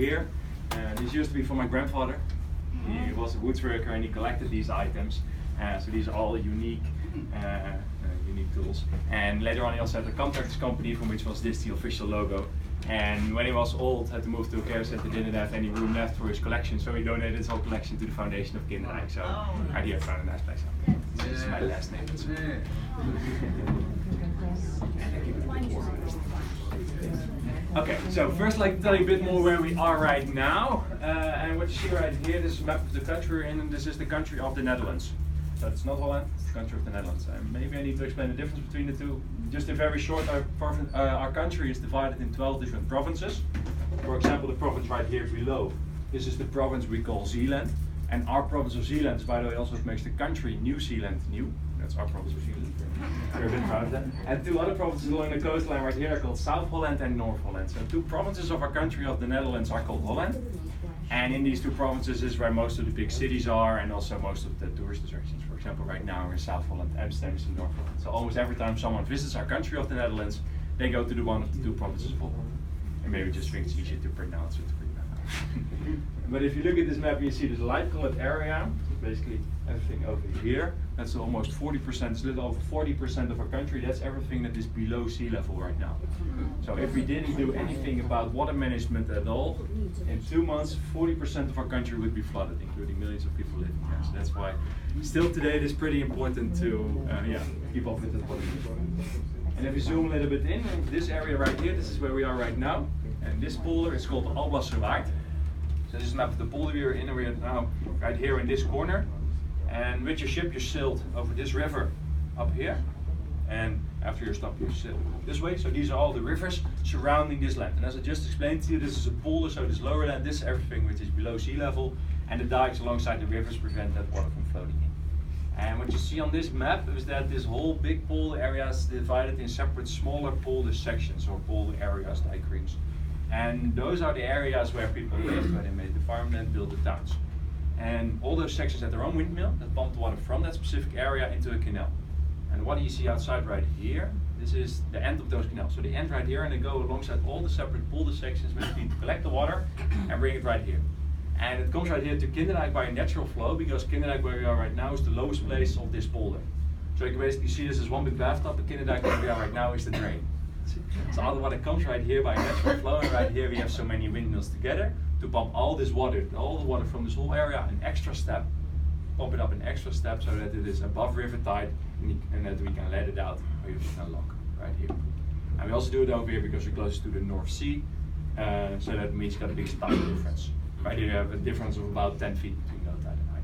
here. This used to be for my grandfather. He was a woodworker and he collected these items. So these are all unique tools. And later on he also had a contractors company from which was this the official logo. And when he was old, had to move to a care center, didn't have any room left for his collection, so he donated his whole collection to the foundation of Kinderdijk. So right here I found a nice place. This is my last name. Okay, so first I'd like to tell you a bit more where we are right now. And what you see right here, this is a map of the country we're in, and this is the country of the Netherlands. So it's not Holland, it's the country of the Netherlands. Maybe I need to explain the difference between the two. Just in very short, our country is divided in 12 different provinces. For example, the province right here below, this is the province we call Zeeland. And our province of Zeeland, by the way, also makes the country New Zealand new. That's our province of Zeeland. We're a bit proud of that. And two other provinces along the coastline right here are called South Holland and North Holland. So two provinces of our country of the Netherlands are called Holland. And in these two provinces is where most of the big cities are and also most of the tourist attractions. For example, right now we're in South Holland, Amsterdam is in North Holland. So almost every time someone visits our country of the Netherlands, they go to the one of the two provinces of Holland. And maybe just think it's easier to pronounce it. But if you look at this map, you see this light colored area, basically everything over here. That's almost 40%, it's a little over 40% of our country. That's everything that is below sea level right now. So if we didn't do anything about water management at all, in 2 months, 40% of our country would be flooded, including millions of people living there. So that's why still today it is pretty important to keep up with the water management. And if you zoom a little bit in, this area right here, this is where we are right now. And this polder is called the Alblasserwaard. So this is a map of the polder we are in, and we are now right here in this corner. And with your ship you sailed over this river up here. And after your stop you sail this way. So these are all the rivers surrounding this land. And as I just explained to you, this is a polder, so this lower land, this is everything which is below sea level. And the dikes alongside the rivers prevent that water from floating in. And what you see on this map is that this whole big polder area is divided in separate smaller polder sections or polder areas, dike rings. And those are the areas where people lived, where they made the farmland, built the towns. And all those sections had their own windmill that pumped water from that specific area into a canal. And what do you see outside right here? This is the end of those canals. So they end right here and they go alongside all the separate polder sections basically to collect the water and bring it right here. And it comes right here to Kinderdijk by a natural flow, because Kinderdijk, where we are right now, is the lowest place of this polder. So you can basically see this as one big bathtub, but Kinderdijk, where we are right now, is the drain. So all the water comes right here by natural flow, and right here we have so many windmills together to pump all this water, all the water from this whole area, an extra step, pump it up an extra step so that it is above river tide and that we can let it out or you can lock right here. And we also do it over here because we're close to the North Sea, so that means you got a big tide difference. Right here you have a difference of about 10 feet between low tide and high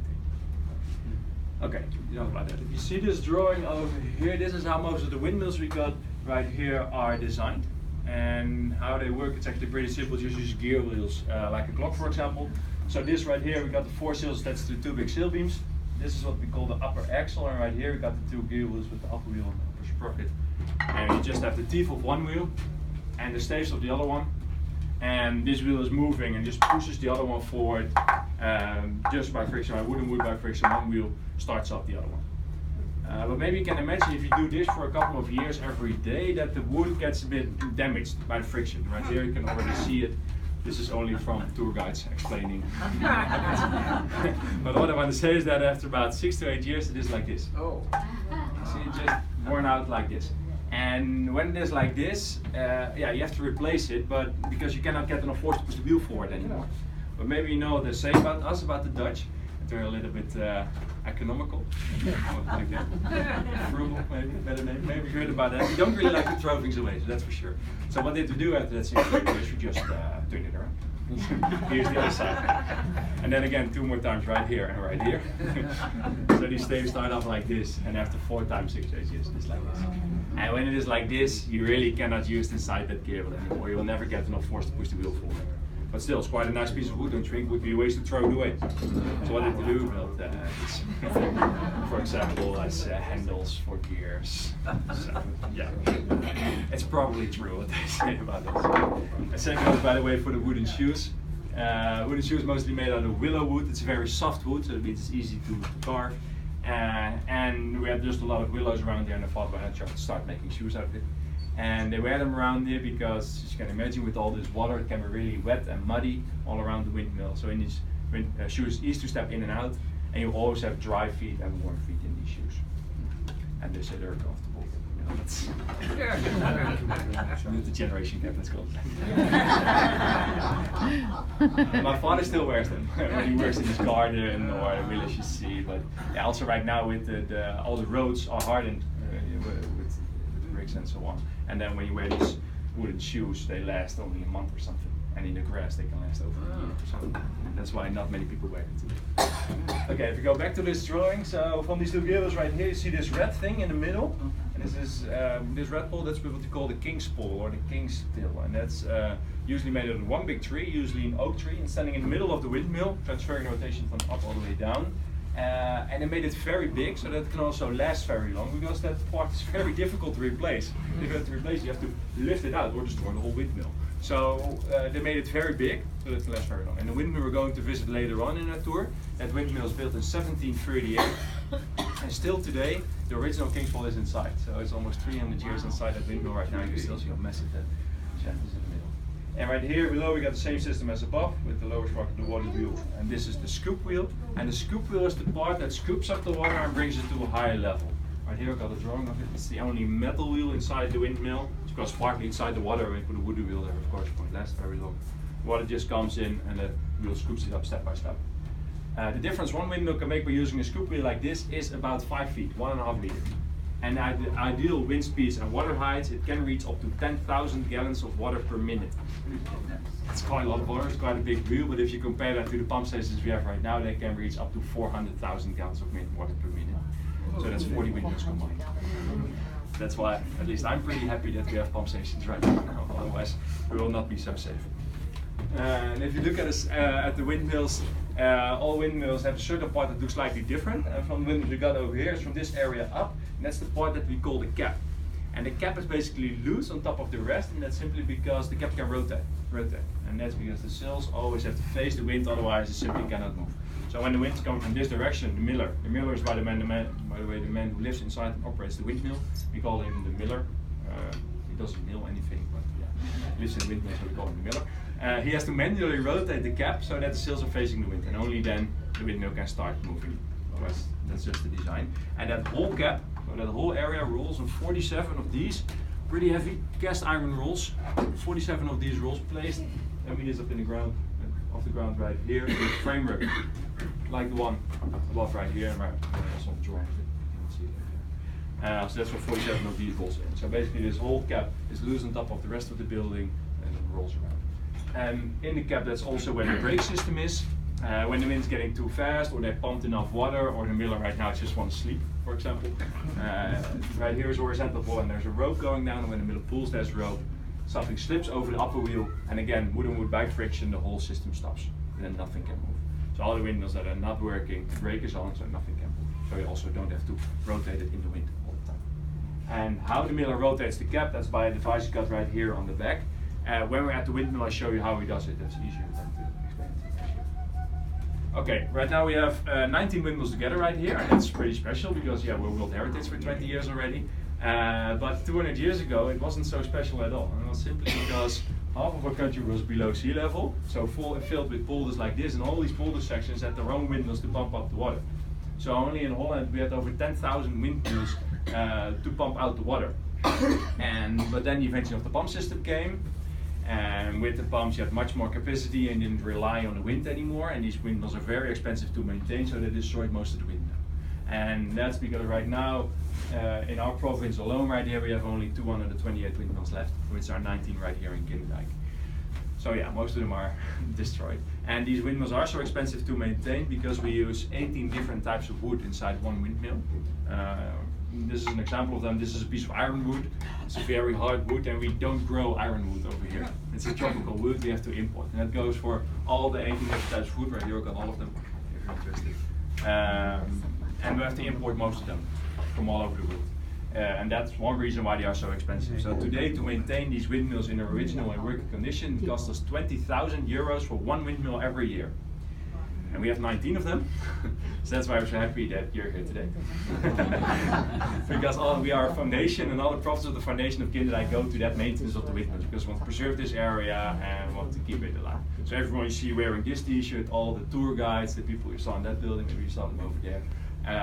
tide. Okay, enough about that. If you see this drawing over here, this is how most of the windmills we got right here are designed. And how they work, it's actually pretty simple. Just use gear wheels, like a clock for example. So this right here, we got the 4 sails, that's the 2 big sail beams. This is what we call the upper axle, and right here we got the 2 gear wheels with the upper wheel and the upper sprocket. And you just have the teeth of one wheel and the staves of the other one. And this wheel is moving and just pushes the other one forward just by friction. I wouldn't wood by friction, one wheel starts up the other one. But maybe you can imagine if you do this for a couple of years every day, that the wood gets a bit damaged by the friction. Right here you can already see it. This is only from tour guides explaining. But what I want to say is that after about 6 to 8 years it is like this. Oh. See, it just worn out like this. And when it is like this, you have to replace it, but because you cannot get enough force to push the wheel forward anymore. But maybe you know what they say about us, about the Dutch. They're a little bit economical, like that. Frugal, maybe, better name. Maybe you heard about that. We don't really like to throw things away, so that's for sure. So what they have to do after that 6 years, you just turn it around. Here's the other side. And then again 2 more times right here and right here. So these staves start off like this, and after 4 times 6 years, it's like this. And when it is like this, you really cannot use inside that gear wheel anymore. You will never get enough force to push the wheel forward. But still, it's quite a nice piece of wood. Don't you think? Would be a waste to throw it away. So what did they do? Well, for example, as handles for gears. So, yeah, it's probably true what they say about this. The same goes, by the way, for the wooden shoes. Wooden shoes mostly made out of willow wood. It's a very soft wood, so it means it's easy to carve. And we had just a lot of willows around here, and I thought, why not start making shoes out of it. And they wear them around here because, as you can imagine, with all this water, it can be really wet and muddy all around the windmill. So in these shoes, easy to step in and out, and you always have dry feet and warm feet in these shoes. And they say they're comfortable. You know, that's the generation gap, let's call it. My father still wears them when he works in his garden or the village, you see. But yeah, also right now with all the roads are hardened with bricks and so on. And then when you wear these wooden shoes, they last only a month or something. And in the grass, they can last over a year or something. That's why not many people wear it today. Okay, if you go back to this drawing, so from these two gears right here, you see this red thing in the middle. And this is this red pole, that's what you call the king's pole or the king's tail. And that's usually made out of one big tree, usually an oak tree, and standing in the middle of the windmill, transferring the rotation from up all the way down. And they made it very big so that it can also last very long, because that part is very difficult to replace. If you have to replace it, you have to lift it out or destroy the whole windmill. So they made it very big so that it can last very long. And the windmill we're going to visit later on in our tour, that windmill is built in 1738. And still today, the original king's pole is inside. So it's almost 300 years inside that windmill right now. You can still see how massive that shaft is in the middle. And right here below we got the same system as above, with the lower spark and the water wheel. And this is the scoop wheel. And the scoop wheel is the part that scoops up the water and brings it to a higher level. Right here I've got a drawing of it. It's the only metal wheel inside the windmill. It's because partly inside the water. We put a wooden wheel there, of course, it won't last very long. The water just comes in and the wheel scoops it up step by step. The difference one windmill can make by using a scoop wheel like this is about 5 feet, 1.5 meters. And at the ideal wind speeds and water heights, it can reach up to 10,000 gallons of water per minute. It's quite a lot of water, it's quite a big wheel, but if you compare that to the pump stations we have right now, they can reach up to 400,000 gallons of water per minute. So that's 40 windmills combined. That's why, at least I'm pretty happy that we have pump stations right now, otherwise we will not be so safe. And if you look at the windmills, all windmills have a certain part that looks slightly different. And from the windmills we got over here is from this area up, and that's the part that we call the cap. And the cap is basically loose on top of the rest, and that's simply because the cap can rotate. And that's because the sails always have to face the wind, otherwise it simply cannot move. So when the wind's coming from this direction, the miller is by the man who lives inside and operates the windmill. We call him the miller. He doesn't mill anything, but yeah, he lives in the windmill, so we call him the miller. He has to manually rotate the cap so that the sails are facing the wind, and only then the windmill can start moving. Otherwise, that's just the design. And that whole cap, so that whole area, rolls on 47 of these pretty heavy cast iron rolls. 47 of these rolls placed 10 meters up in the ground, off the ground right here, with a framework like the one above right here, and also on the drawing. You can see it there. So that's what 47 of these rolls in. So basically, this whole cap is loose on top of the rest of the building and it rolls around. And in the cap, that's also where the brake system is. When the wind's getting too fast, or they pumped enough water, or the miller right now just wants to sleep, for example. Right here is a horizontal pole, and there's a rope going down, and when the miller pulls that rope, something slips over the upper wheel, and again, wood by friction, the whole system stops, and then nothing can move. So all the windmills that are not working, the brake is on, so nothing can move. So you also don't have to rotate it in the wind all the time. And how the miller rotates the cap, that's by a device cut right here on the back. When we're at the windmill, I'll show you how he does it. That's easier than to explain it. Okay, right now we have 19 windmills together right here, and that's pretty special because yeah, we're World Heritage for 20 years already. But 200 years ago, it wasn't so special at all. And it was simply because half of our country was below sea level, so filled with polders like this, and all these polder sections had their own windmills to pump up the water. So only in Holland we had over 10,000 windmills to pump out the water. But then the invention of the pump system came. And with the pumps you have much more capacity and didn't rely on the wind anymore, and these windmills are very expensive to maintain, so they destroyed most of the wind. And that's because right now in our province alone right here we have only 228 windmills left, which are 19 right here in Kinderdijk. So yeah, most of them are destroyed. And these windmills are so expensive to maintain because we use 18 different types of wood inside one windmill. This is an example of them. This is a piece of ironwood. It's a very hard wood, and we don't grow ironwood over here. It's a tropical wood we have to import, and that goes for all the 18 different types of wood. Right here, I've got all of them, if you're interested. And we have to import most of them from all over the world. And that's one reason why they are so expensive. So today, to maintain these windmills in original and working condition, it costs us 20,000 euros for one windmill every year. And we have 19 of them, so that's why I'm so happy that you're here today. Because we are a foundation, and all the profits of the foundation of Kinderdijk go to that maintenance of the windmills, because we want to preserve this area and want to keep it alive. So everyone you see wearing this t-shirt, all the tour guides, the people you saw in that building, maybe you saw them over there,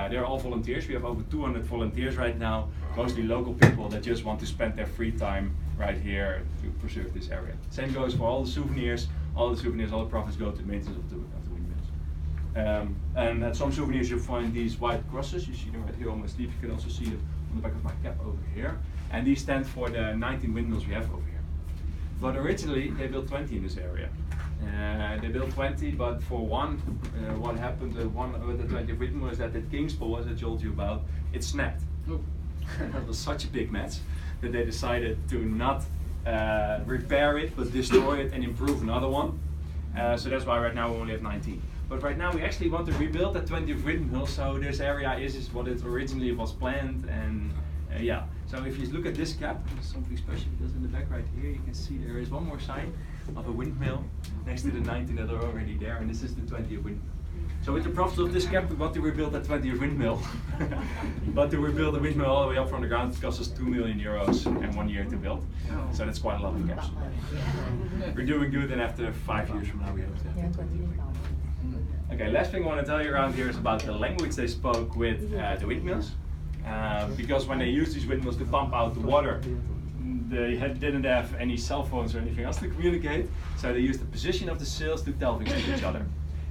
they're all volunteers. We have over 200 volunteers right now, mostly local people that just want to spend their free time right here to preserve this area. Same goes for all the souvenirs. All the profits go to the maintenance of the windmills. And at some souvenirs you'll find these white crosses. You see them right here on my sleeve. You can also see them on the back of my cap over here. And these stand for the 19 windmills we have over here. But originally they built 20 in this area. They built 20, but for one, what happened with the 20th windmill is that the King's Pool, as I told you about, it snapped. Oh. That was such a big mess that they decided to not repair it, but destroy it and improve another one. So that's why right now we only have 19. But right now we actually want to rebuild that 20th windmill, so this area is what it originally was planned. And yeah, so if you look at this cap, there's something special because in the back right here you can see there is one more sign of a windmill next to the 19 that are already there, and this is the 20th windmill. So with the profits of this cap, we want to rebuild that 20th windmill. But to rebuild the windmill all the way up from the ground, it costs us €2 million and 1 year to build. So that's quite a lot of cash. We're doing good, and after 5 years from now we hope to have the 20th windmill. Okay, last thing I want to tell you around here is about the language they spoke with the windmills. Because when they used these windmills to pump out the water, they didn't have any cell phones or anything else to communicate, so they used the position of the sails to tell things to each other.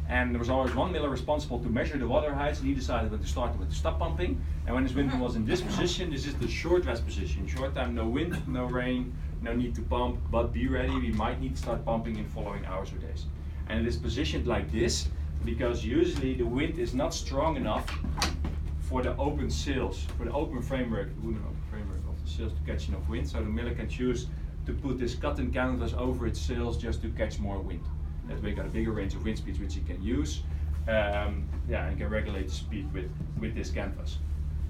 And there was always one miller responsible to measure the water heights, and he decided when to start with to stop pumping. And when his windmill was in this position, this is the short rest position. Short time, no wind, no rain, no need to pump, but be ready, we might need to start pumping in following hours or days. And it is positioned like this because usually the wind is not strong enough for the open sails, for the open framework, the wooden open framework of the sails to catch enough wind. So the miller can choose to put this cotton canvas over its sails just to catch more wind. That way you got a bigger range of wind speeds which you can use, and can regulate the speed with this canvas.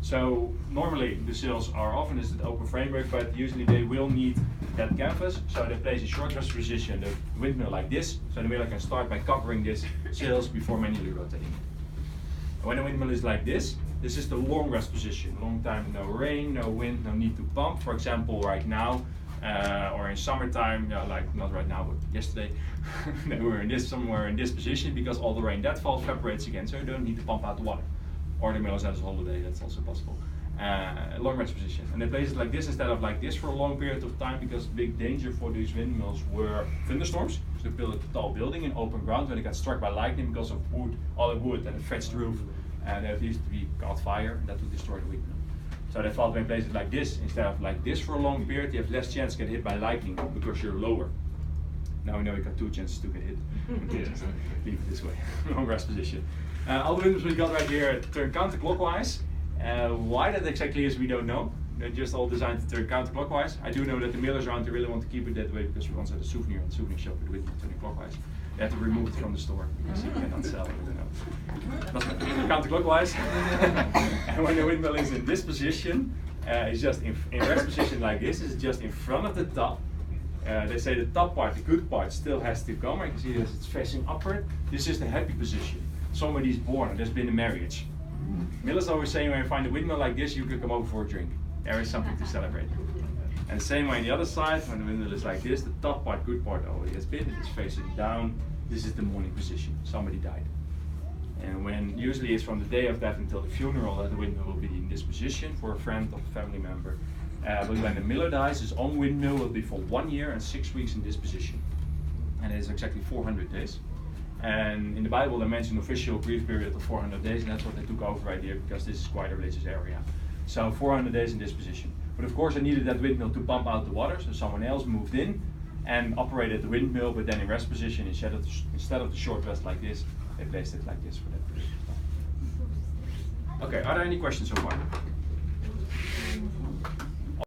So normally the sails are often is the open framework, but usually they will need that canvas. So they place a short rest position, the windmill like this, so the miller can start by covering this sails before manually rotating. And when the windmill is like this is the long rest position. Long time, no rain, no wind, no need to pump. For example, right now, or in summertime, like not right now, but yesterday, they were somewhere in this position because all the rain that falls evaporates again, so you don't need to pump out the water. Or the mill is at a holiday, that's also possible. Long rest position. And they place it like this instead of like this for a long period of time, because big danger for these windmills were thunderstorms. So they built a tall building in open ground when they got struck by lightning because of wood, all the wood and a thatched roof, and there used to be caught fire, and that would destroy the windmill. So they thought when place it like this instead of like this for a long period, you have less chance to get hit by lightning because you're lower. Now we know you got 2 chances to get hit. Leave it this way. Long rest position. All the windmills we got right here turn counterclockwise. Why that exactly is, we don't know. They're just all designed to turn counterclockwise. I do know that the millers around here really want to keep it that way because we once had a souvenir at the souvenir shop with the windmill turning clockwise. They had to remove it from the store because you cannot sell it. That's counterclockwise. And when the windmill is in this position, it's just in rest position like this. It's just in front of the top. They say the top part, the good part, still has to come. You can see this, it's facing upward. This is the happy position. Somebody's born, there's been a marriage. Millers always saying when you find a windmill like this, you can come over for a drink. There is something to celebrate. And the same way on the other side, when the windmill is like this, the top part, good part already has been, it's facing down. This is the mourning position, somebody died. And when usually it's from the day of death until the funeral that the windmill will be in this position for a friend or a family member. But when the miller dies, his own windmill will be for 1 year and 6 weeks in this position. And it is exactly 400 days. And in the Bible they mention official grief period of 400 days, and that's what they took over right here because this is quite a religious area. So 400 days in this position. But of course I needed that windmill to pump out the water, so someone else moved in and operated the windmill, but then in rest position instead of the short rest like this, they placed it like this for that period of time. Okay, are there any questions so far?